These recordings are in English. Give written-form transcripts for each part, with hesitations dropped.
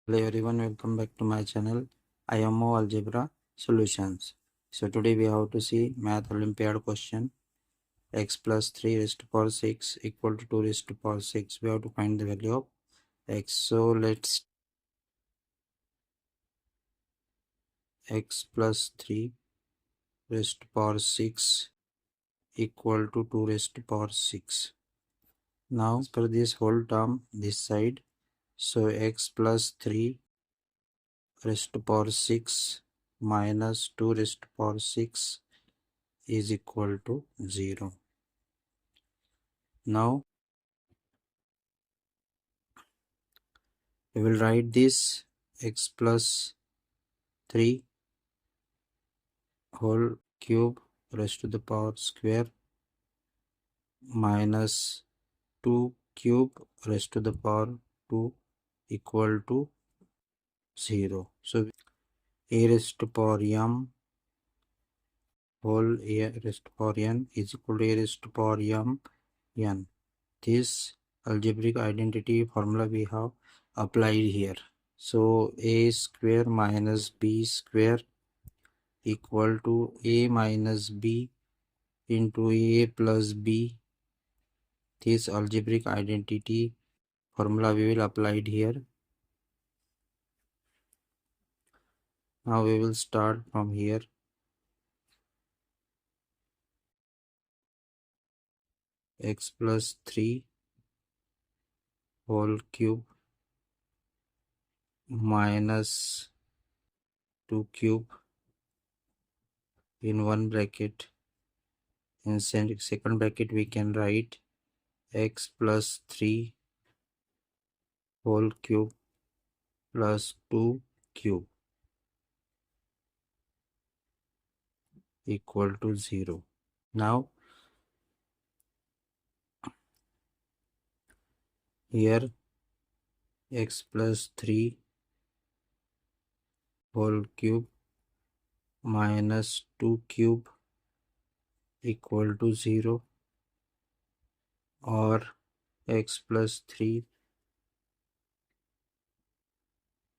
Hello everyone, welcome back to my channel IMOAlgebraSolutions. So today we have to see math Olympiad question x plus 3 raised to power 6 equal to 2 raised to power 6. We have to find the value of x. So let's x plus 3 raised to power 6 equal to 2 raised to power 6. Now for this whole term this side, so x plus 3 raised to power 6 minus 2 raised to power 6 is equal to 0. Now we will write this x plus 3 whole cube raised to the power square minus 2 cube raised to the power 2 equal to 0. So a raised to power m whole a raised to power n is equal to a raised to power m n. This algebraic identity formula we have applied here. So a square minus b square equal to a minus b into a plus b. This algebraic identity formula we will apply it here. Now we will start from here. X plus 3 whole cube minus 2 cube in one bracket. In second bracket we can write x plus 3 whole cube plus 2 cube equal to 0. Now here x plus 3 whole cube minus 2 cube equal to 0, or x plus 3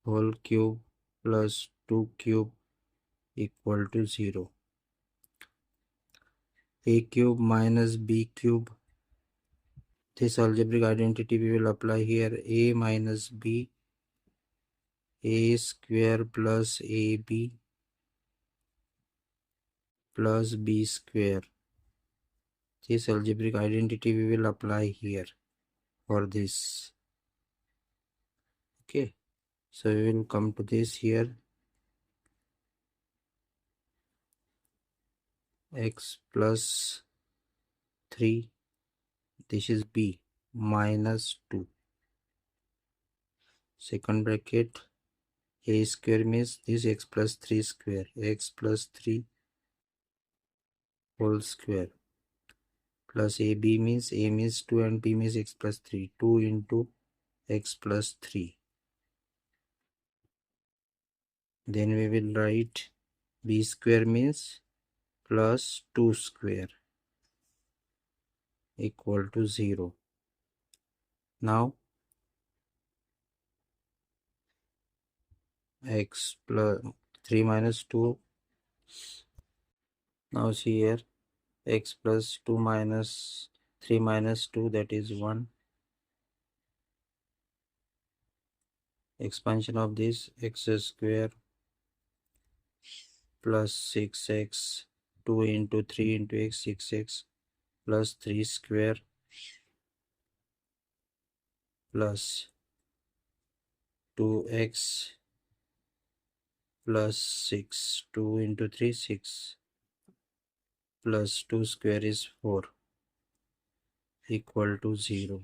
whole cube plus 2 cube equal to 0. A cube minus b cube. This algebraic identity we will apply here. A minus b, a square plus ab plus b square. This algebraic identity we will apply here for this. Okay, so we will come to this here. X plus 3, this is b, minus 2. Second bracket, a square means this x plus 3 square, x plus 3 whole square, plus ab means a means 2 and b means x plus 3, 2 into x plus 3. Then we will write b square means plus 2 square equal to 0. Now x plus 3 minus 2. Now see here, x plus 2 minus 3 minus 2, that is 1. Expansion of this, x square plus 6x, 2 into 3 into x, 6x plus 3 square plus 2x plus 6, 2 into 3, 6 plus 2 square is 4 equal to 0.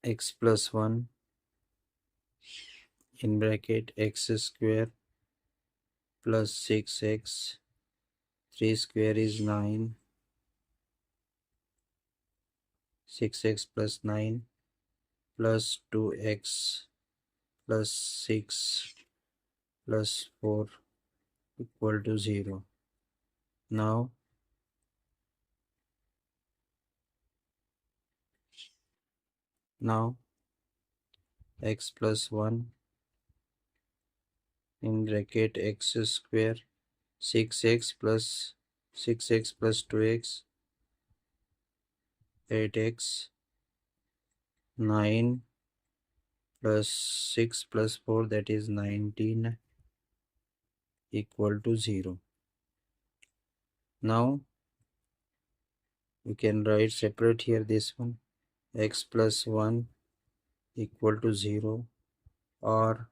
X plus 1 in bracket x square plus 6x, 3 square is 9, 6x plus 9 plus 2x plus 6 plus 4 equal to 0. Now Now x plus 1 in bracket x square 6x plus 2x 8x 9 plus 6 plus 4, that is 19, equal to 0. Now we can write separate here this one, x plus 1 equal to 0, or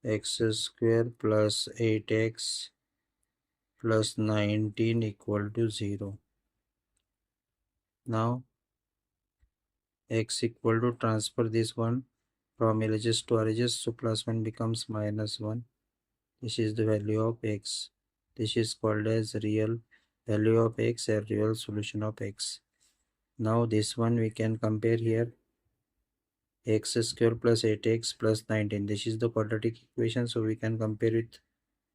x square plus 8x plus 19 equal to 0. Now x equal to, transfer this one from LHS to RHS, so plus 1 becomes minus 1. This is the value of x. This is called as real value of x or real solution of x. Now this one we can compare here, x square plus 8x plus 19. This is the quadratic equation, so we can compare it,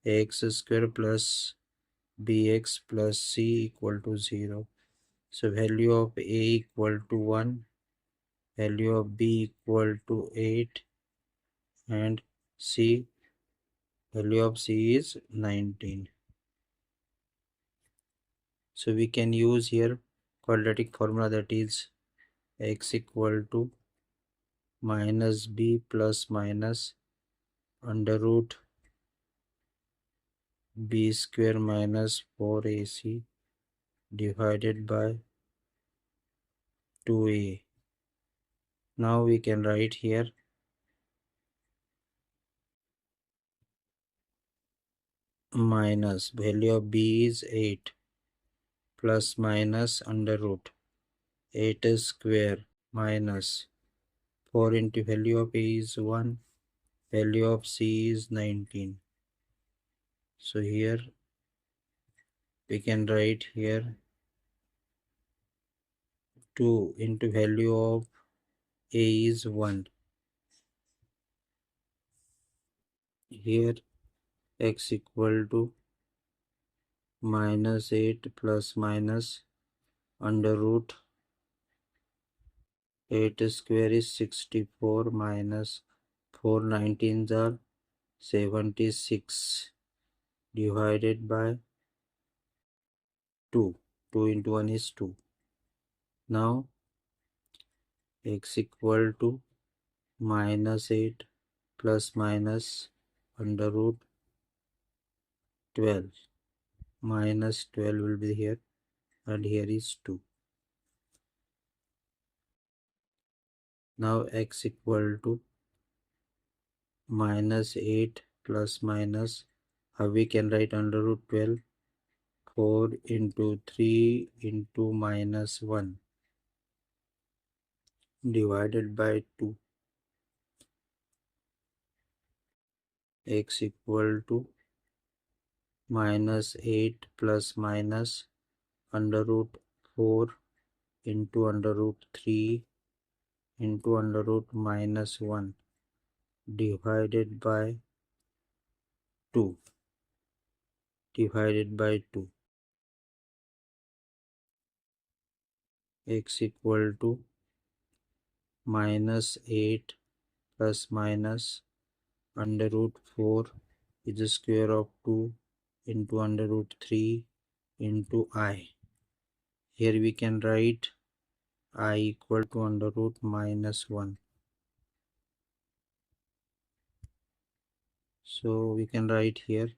ax square plus bx plus c equal to 0. So value of a equal to 1, value of b equal to 8, and c, value of c is 19. So we can use here quadratic formula, that is x equal to minus b plus minus under root b square minus 4ac divided by 2a. Now we can write here minus value of b is 8 plus minus under root 8 square minus 4 into value of a is 1, value of c is 19. So here we can write here 2 into value of a is 1. Here x equal to minus 8 plus minus under root 8 square is 64 minus 4 19s are 76 divided by 2. 2 into 1 is 2. Now x equal to minus 8 plus minus under root 12. Minus 12 will be here, and here is 2. Now x equal to minus 8 plus minus, how we can write under root 12, 4 into 3 into minus 1 divided by 2. X equal to minus 8 plus minus under root 4 into under root 3 into under root minus 1 divided by 2. X equal to minus 8 plus minus under root 4 is the square of 2 into under root 3 into I. Here we can write I equal to under root minus 1. So we can write here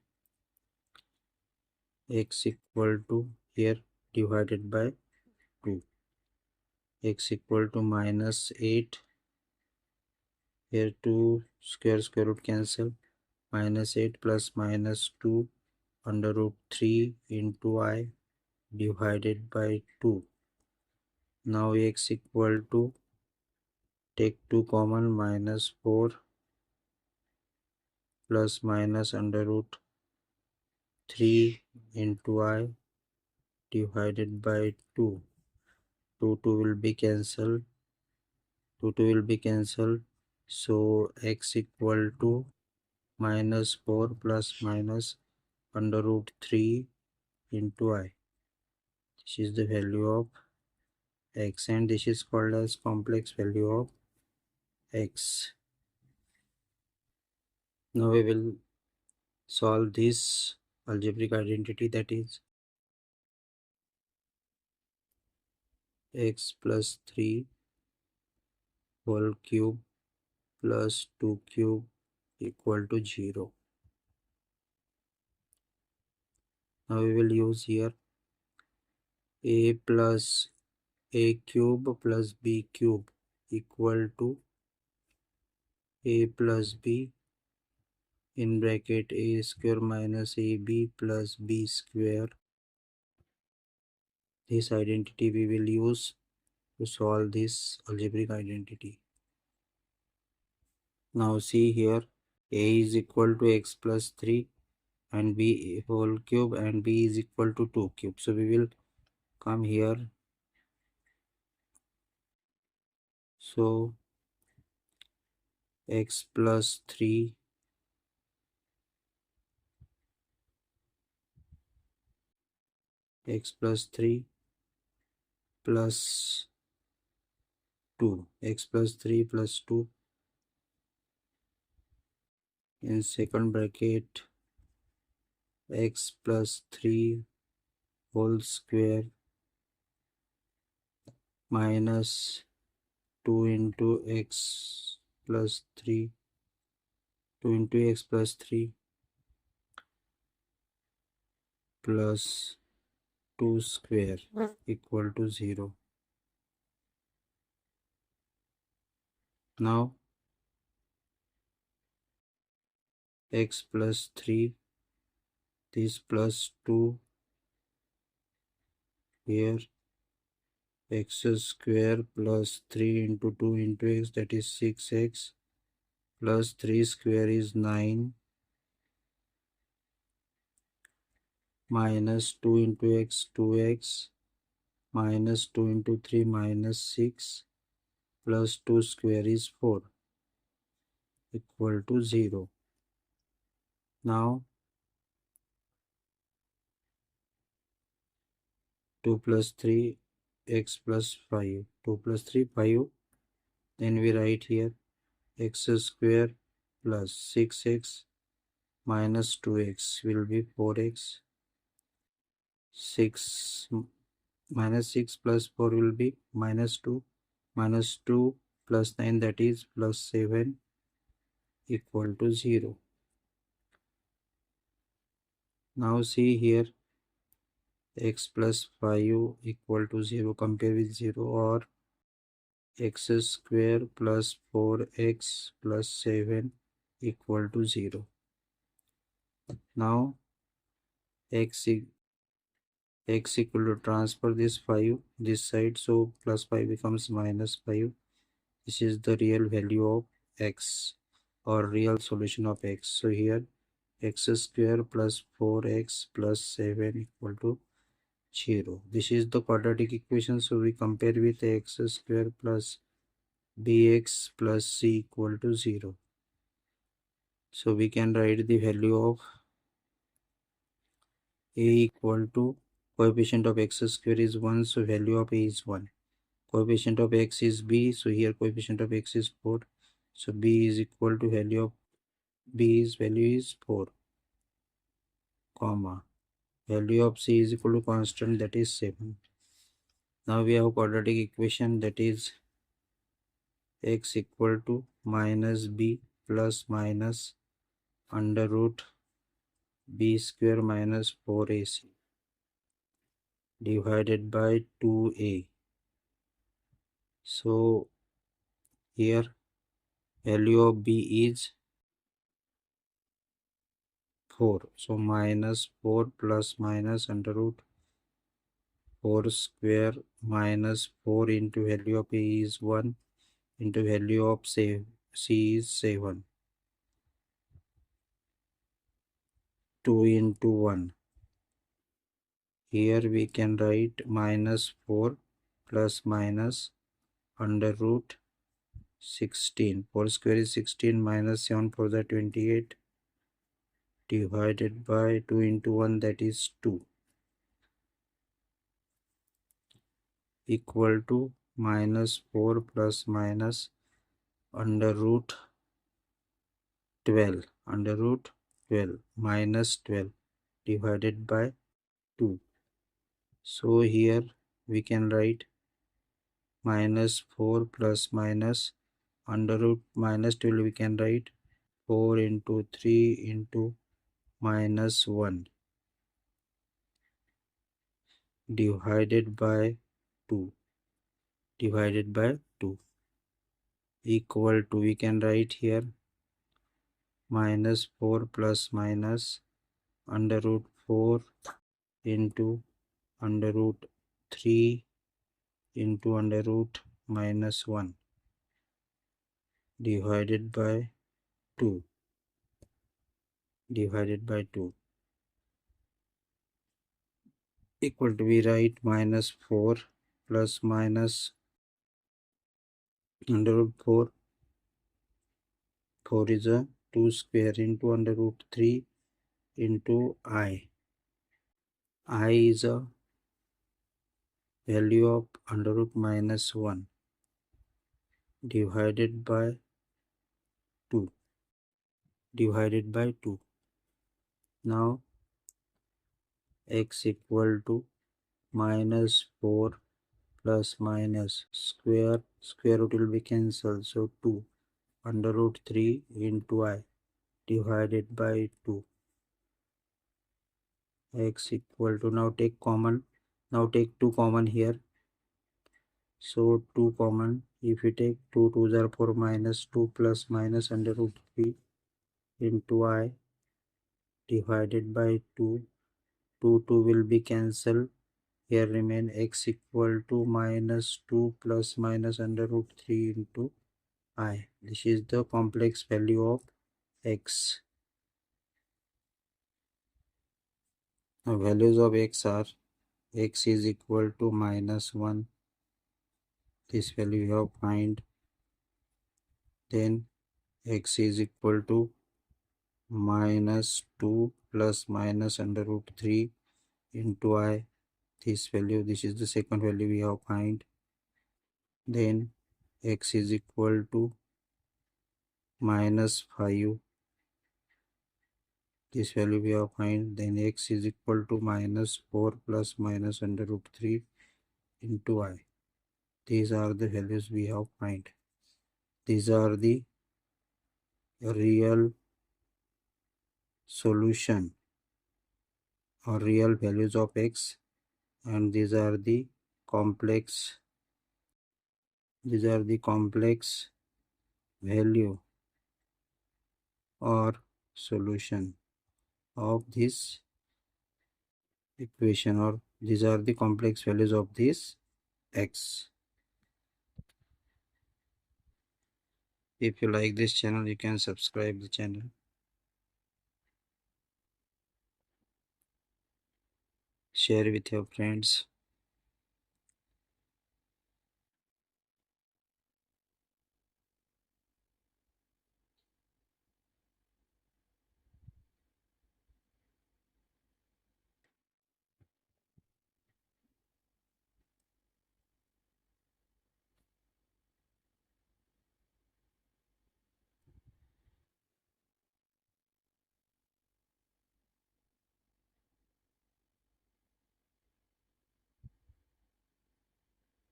x equal to, here divided by 2. X equal to minus 8. Here 2 square root cancel. Minus 8 plus minus 2 under root 3 into I divided by 2. Now x equal to, take 2 common, minus 4 plus minus under root 3 into I divided by 2. 2 will be cancelled. 2 will be cancelled. So x equal to minus 4 plus minus under root 3 into I. This is the value of x, and this is called as complex value of x. Now we will solve this algebraic identity, that is x plus 3 whole cube plus 2 cube equal to 0. Now we will use here a plus a cube plus b cube equal to a plus b in bracket a square minus ab plus b square. This identity we will use to solve this algebraic identity. Now see here, a is equal to x plus 3 and b whole cube and b is equal to 2 cube. So we will come here. So x plus 3 x plus 3 plus 2 x plus 3 plus 2 in second bracket x plus 3 whole square minus 2 into x plus 3 2 into x plus 3 plus 2 square equal to 0. Now x plus 3, this plus 2 here, x square plus 3 into 2 into x, that is 6x, plus 3 square is 9, minus 2 into x 2x, minus 2 into 3 minus 6, plus 2 square is 4 equal to 0. Now 2 plus 3 x plus 5, 2 plus 3 5, then we write here x square plus 6x minus 2x will be 4x, 6 minus 6 plus 4 will be minus 2, minus 2 plus 9, that is plus 7 equal to 0. Now see here, x plus 5 equal to 0, compare with 0, or x square plus 4x plus 7 equal to 0. Now x equal to transfer this 5 this side, so plus 5 becomes minus 5. This is the real value of x, or real solution of x. So here x square plus 4x plus 7 equal to 0. This is the quadratic equation, so we compare with x square plus bx plus c equal to 0. So we can write the value of a equal to coefficient of x square is 1, so value of a is 1. Coefficient of x is b, so here coefficient of x is 4, so b is equal to value of b's value is 4, comma value of c is equal to constant, that is 7. Now we have quadratic equation, that is x equal to minus b plus minus under root b square minus 4ac divided by 2a. So here value of b is 4, so minus 4 plus minus under root 4 square minus 4 into value of a is 1 into value of c is 7, 2 into 1. Here we can write minus 4 plus minus under root 16, 4 square is 16 minus 7 for the 28 divided by 2 into 1, that is 2, equal to minus 4 plus minus under root 12 minus 12 divided by 2. So here we can write minus 4 plus minus under root minus 12, we can write 4 into 3 into minus 1 divided by 2 equal to, we can write here minus 4 plus minus under root 4 into under root 3 into under root minus 1 divided by 2 equal to, we write minus 4 plus minus under root 4 is a 2 square into under root 3 into I is a value of under root minus 1 divided by 2 now x equal to minus 4 plus minus square root will be cancelled, so 2 under root 3 into I divided by 2 x equal to, now take 2 common here, so 2 common, if you take 2 2s are 4 minus 2 plus minus under root 3 into I divided by 2 2 will be cancelled, here remain x equal to minus 2 plus minus under root 3 into I. This is the complex value of x. Now values of x are x is equal to minus 1, this value we have find, then x is equal to minus 2 plus minus under root 3 into I, this value, this is the second value we have find, then x is equal to minus 5, this value we have find, then x is equal to minus 4 plus minus under root 3 into I. These are the values we have find. These are the real solution or real values of x, and these are the complex value or solution of this equation, or these are the complex values of this x. If you like this channel, you can subscribe the channel, share with your friends.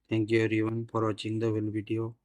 Thank you everyone for watching the whole video.